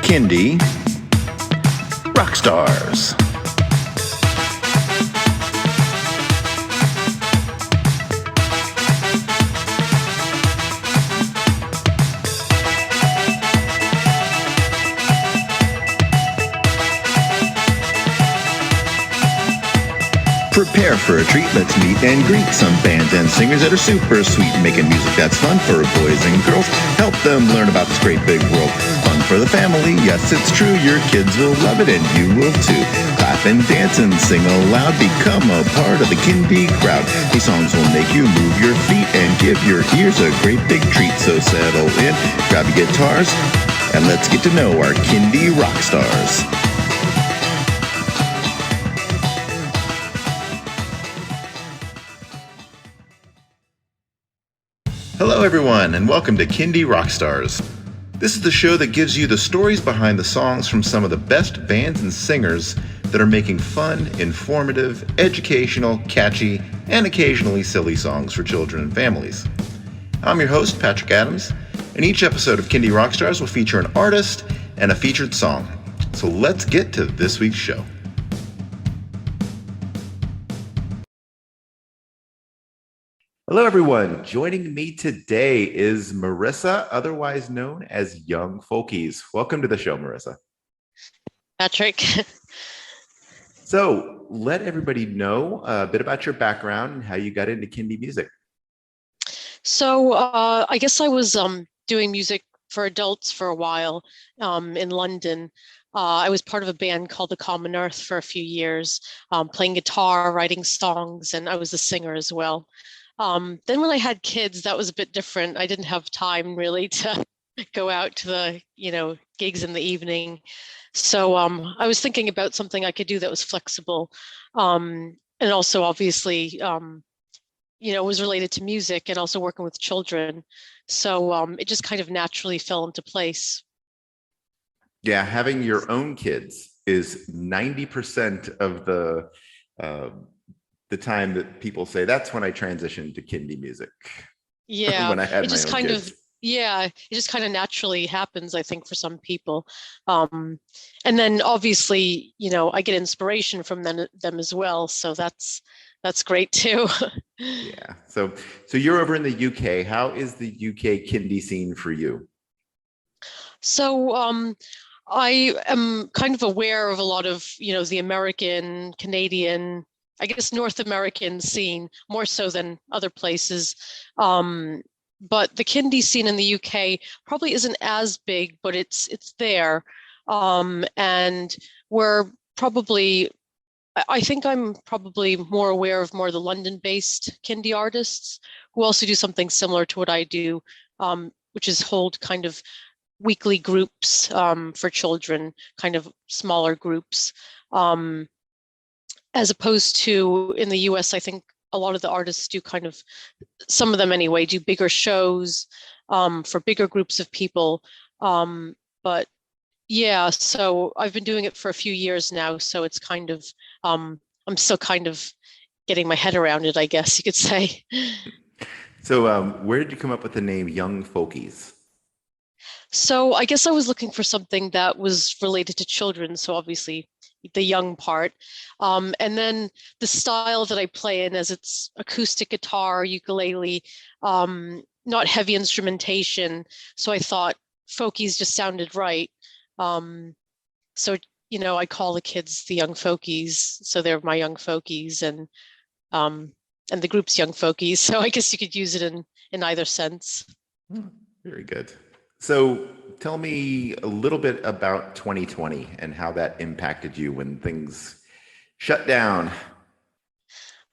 Kindie Rockstars. Prepare for a treat, let's meet and greet some bands and singers that are super sweet, making music that's fun for boys and girls. Help them learn about this great big world. Fun for the family, yes it's true, your kids will love it and you will too. Clap and dance and sing aloud, become a part of the Kindie crowd. These songs will make you move your feet and give your ears a great big treat. So settle in, grab your guitars, and let's get to know our Kindie rock stars. Hello everyone, and welcome to Kindie Rockstars. This is the show that gives you the stories behind the songs from some of the best bands and singers that are making fun, informative, educational, catchy, and occasionally silly songs for children and families. I'm your host, Patrick Adams, and each episode of Kindie Rockstars will feature an artist and a featured song. So let's get to this week's show. Hello, everyone. Joining me today is Marisa, otherwise known as Young Folkies. Welcome to the show, Marisa. Patrick. So let everybody know a bit about your background and how you got into Kindie music. So I guess I was doing music for adults for a while in London. I was part of a band called The Common Earth for a few years, playing guitar, writing songs, and I was a singer as well. Then when I had kids, that was a bit different. I didn't have time really to go out to the, gigs in the evening. So I was thinking about something I could do that was flexible. And also obviously, was related to music and also working with children. So it just kind of naturally fell into place. Yeah, having your own kids is 90% of the time that people say that's when I transitioned to Kindie music. Yeah, when I had it just my own kind kids. of it just kind of naturally happens, I think, for some people. And then obviously, I get inspiration from them as well. So that's great too. Yeah. So you're over in the UK. How is the UK Kindie scene for you? So I am kind of aware of a lot of, the American, Canadian, I guess North American scene more so than other places. But the Kindie scene in the UK probably isn't as big, but it's there. And we're probably, I think I'm probably more aware of more the London-based Kindie artists who also do something similar to what I do, which is hold kind of weekly groups for children, kind of smaller groups. As opposed to in the US, I think a lot of the artists do kind of, some of them anyway, do bigger shows for bigger groups of people. But yeah, so I've been doing it for a few years now. So it's kind of, I'm still kind of getting my head around it, I guess you could say. So where did you come up with the name Young Folkies? So I guess I was looking for something that was related to children. So obviously the young part. And then the style that I play in, as it's acoustic guitar, ukulele, not heavy instrumentation. So I thought folkies just sounded right. So, I call the kids the Young Folkies. So they're my Young Folkies, and the group's Young Folkies. So I guess you could use it in either sense. Very good. So tell me a little bit about 2020 and how that impacted you when things shut down.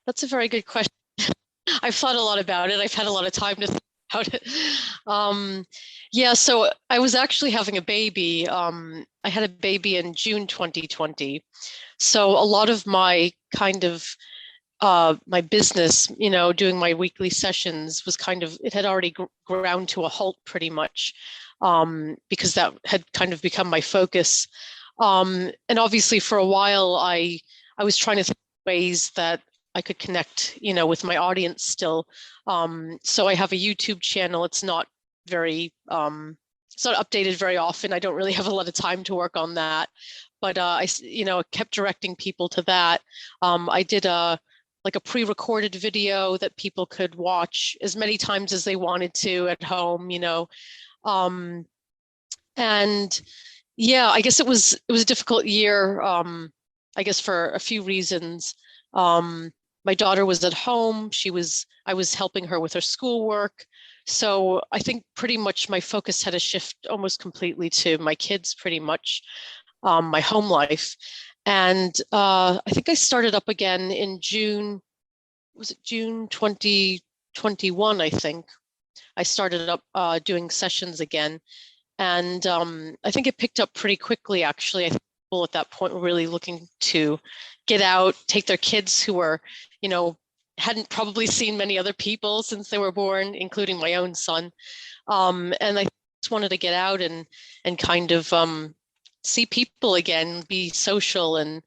That's a very good question. I've thought a lot about it. I've had a lot of time to think about it. Yeah, so I was actually having a baby. I had a baby in June 2020. So a lot of my kind of my business, doing my weekly sessions was kind of, it had already ground to a halt pretty much, because that had kind of become my focus. And obviously for a while, I was trying to think of ways that I could connect, with my audience still. So I have a YouTube channel. It's not very it's not updated very often. I don't really have a lot of time to work on that, but I kept directing people to that. I did a pre-recorded video that people could watch as many times as they wanted to at home, and yeah, I guess it was a difficult year, I guess for a few reasons. My daughter was at home. I was helping her with her schoolwork. So I think pretty much my focus had to shift almost completely to my kids, pretty much, my home life. And I think I started up again in June. Was it June 2021, I think. I started up doing sessions again. And I think it picked up pretty quickly, actually. I think people at that point were really looking to get out, take their kids who were, hadn't probably seen many other people since they were born, including my own son. And I just wanted to get out and kind of see people again, be social. And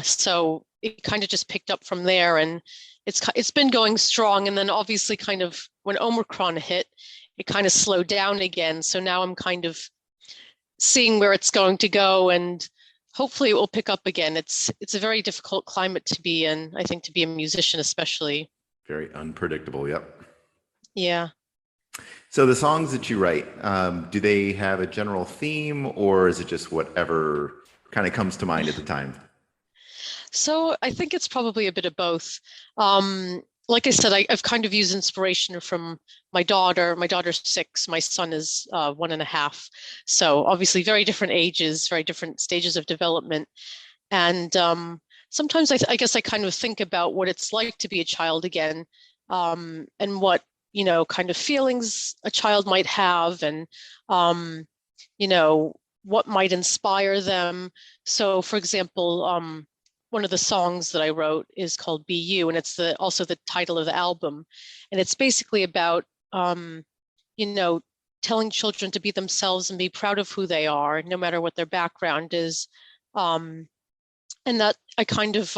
so it kind of just picked up from there. And it's been going strong. And then obviously kind of when Omicron hit, it kind of slowed down again. So now I'm kind of seeing where it's going to go, and hopefully it will pick up again. It's a very difficult climate to be in, I think, to be a musician especially. Very unpredictable, yep. Yeah. So the songs that you write, do they have a general theme, or is it just whatever kind of comes to mind at the time? So I think it's probably a bit of both. Like I said, I've kind of used inspiration from my daughter. My daughter's 6, my son is 1.5. So obviously very different ages, very different stages of development. And sometimes I guess I kind of think about what it's like to be a child again, and what, kind of feelings a child might have, and, what might inspire them. So for example, one of the songs that I wrote is called Be You, and it's also the title of the album. And it's basically about, telling children to be themselves and be proud of who they are, no matter what their background is. And that I kind of,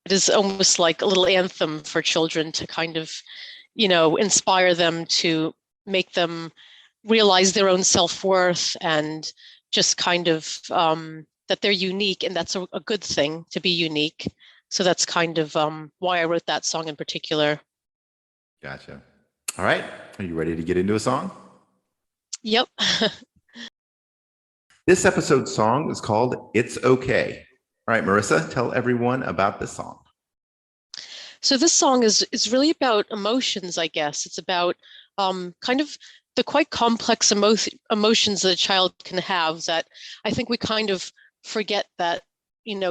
it is almost like a little anthem for children to kind of, inspire them, to make them realize their own self-worth, and just kind of, that they're unique, and that's a good thing to be unique. So that's kind of why I wrote that song in particular. Gotcha. All right. Are you ready to get into a song? Yep. This episode's song is called It's Okay. All right, Marisa, tell everyone about this song. So this song is really about emotions, I guess. It's about kind of the quite complex emotions that a child can have, that I think we kind of forget that,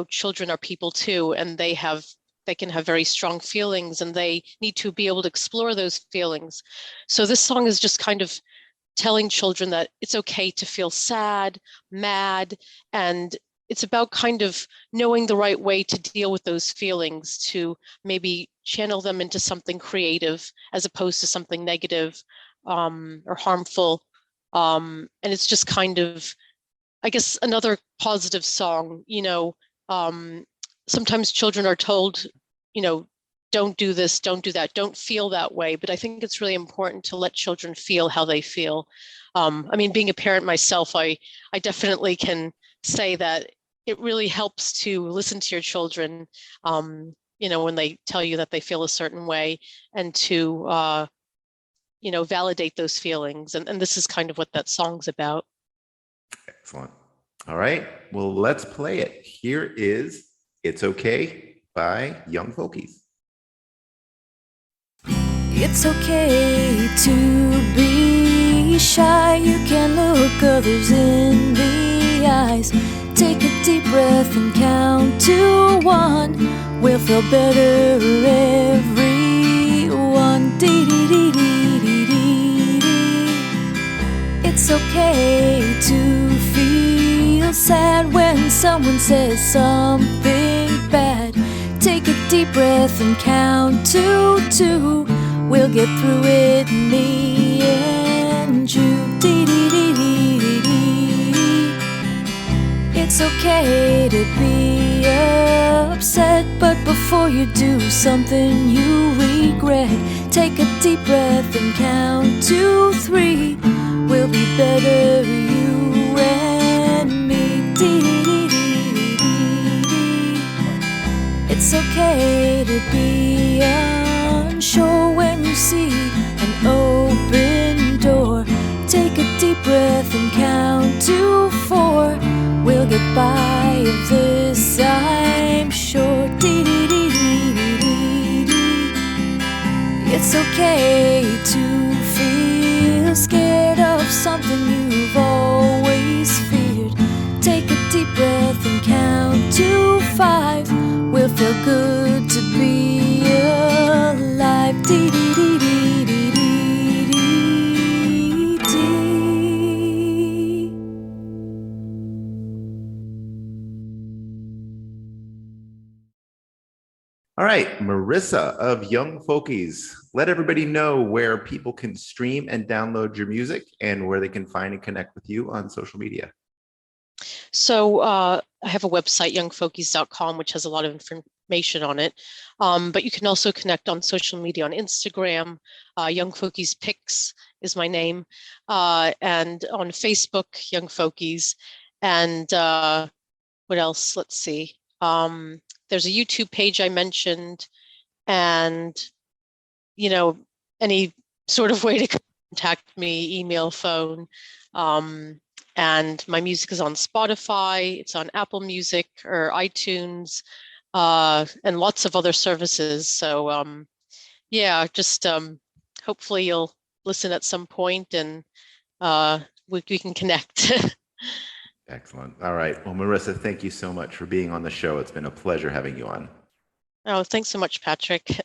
children are people too, and they can have very strong feelings, and they need to be able to explore those feelings. So this song is just kind of telling children that it's okay to feel sad, mad, and it's about kind of knowing the right way to deal with those feelings, to maybe channel them into something creative as opposed to something negative, or harmful. And it's just kind of, I guess, another positive song. Sometimes children are told, don't do this, don't do that, don't feel that way. But I think it's really important to let children feel how they feel. Being a parent myself, I definitely can say that it really helps to listen to your children, when they tell you that they feel a certain way, and to, validate those feelings. And this is kind of what that song's about. Excellent. All right. Well, let's play it. Here is It's Okay by Young Folkies. It's okay to be shy. You can look others in the eyes. Take a deep breath and count to 1. We'll feel better, everyone. Dee-dee-dee-dee-dee-dee. It's okay to feel sad when someone says something bad. Take a deep breath and count to 2. We'll get through it, me and you. Dee-dee-dee-dee-dee-dee. It's okay to be upset, but before you do something you regret, take a deep breath and count to 3. We'll be okay to be unsure when you see an open door. Take a deep breath and count to 4. We'll get by if this, I'm sure. It's okay to feel scared of something you've always feared. Take a deep breath and count to 5. We'll feel good to be alive. All right, Marisa of Young Folkies, let everybody know where people can stream and download your music and where they can find and connect with you on social media. So I have a website, youngfolkies.com, which has a lot of information on it. But you can also connect on social media on Instagram. Young Folkies Pics is my name. And on Facebook, Young Folkies. And what else? Let's see. There's a YouTube page I mentioned, and, you know, any sort of way to contact me, email, phone. And my music is on Spotify, it's on Apple Music or iTunes, and lots of other services. So yeah, just hopefully you'll listen at some point, and we can connect. Excellent. All right. Well, Marisa, thank you so much for being on the show. It's been a pleasure having you on. Oh, thanks so much, Patrick.